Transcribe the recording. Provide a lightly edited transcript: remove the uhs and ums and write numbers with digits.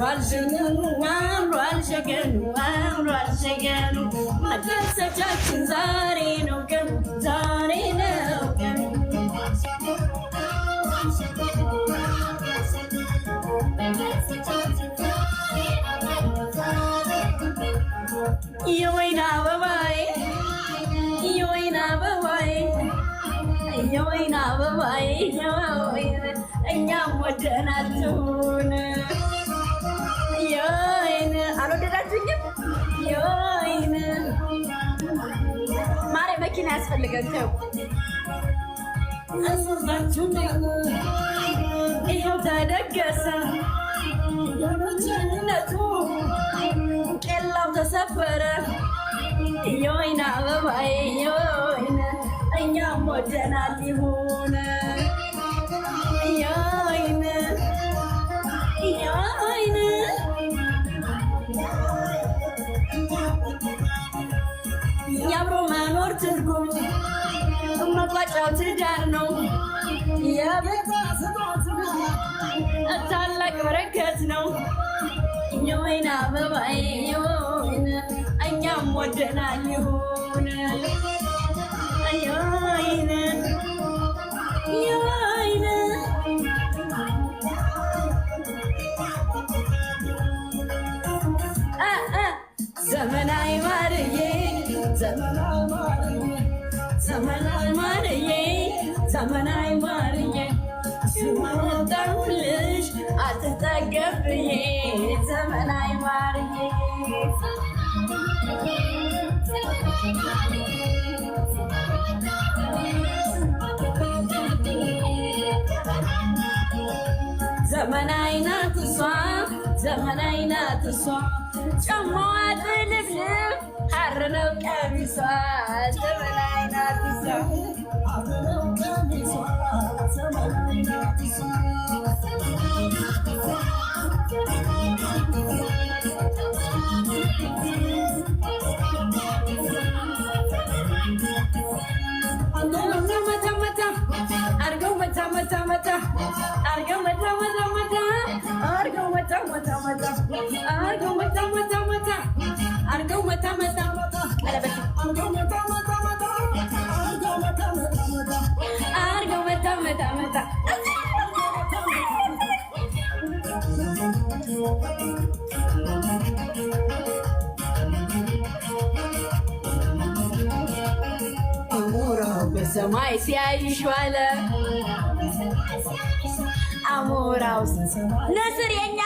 አምሯል ሸገኑ አምሯል ሸገኑ አምሯል ሸገኑ መደሰቻችን ዛሬ ነው ቀኑ ዛሬ ነው ቀኑ የወይን አበባዬ የወይን አበባዬ የወይን አበባዬ እኛም ወደናችሁን የወይን አልወደዳችሁኝም? የወይን ማሬ መኪና ያስፈልጋቸው እሱዛችሁን ይኸው ተደገሰ የመቸነቱ ቄላው ተሰበረ የወይን አበባዬ የወይን እኛም ወደናል ይሁን የወይን የወይን የአብሮ መኖር ትርጉም መቋጫው ትዳር ነው የቤታ ስጦት ታላቅ በረከት ነው የወይን አበባዬ የወይን እኛም ወደናል ይሁን የወይን የወይን ዘመናዊ ማርዬ ዘመናዊ ማርዬ ዘመናዊ ማርዬ ዘመናዊ ማርዬ ስወጣሁልሽ አትጠገብዬ ዘመናዊ ማርዬ ዘመናዊ ናት እሷ ዘመናዊ ናት እሷ ጫማዋ ጥልፍልፍ ሐር ነው ቀሚሷ ዘመናዊ ናት እሷ ሐር ነው ቀሚሷ ዘመናዊ ናት እሷ አርገው መታ መታ መታ አርገው መታ መታ መታ አርገው መታ መታ መታ አርገው መታ መታ መታ አርገው መታ መታ መታ አርገው መታ መታ መታ አርገው መታ መታ መታ አርገው መታ መታ መታ አሞራው በሰማይ ሲያይሽ ዋለ አሞራው ንስር የኛ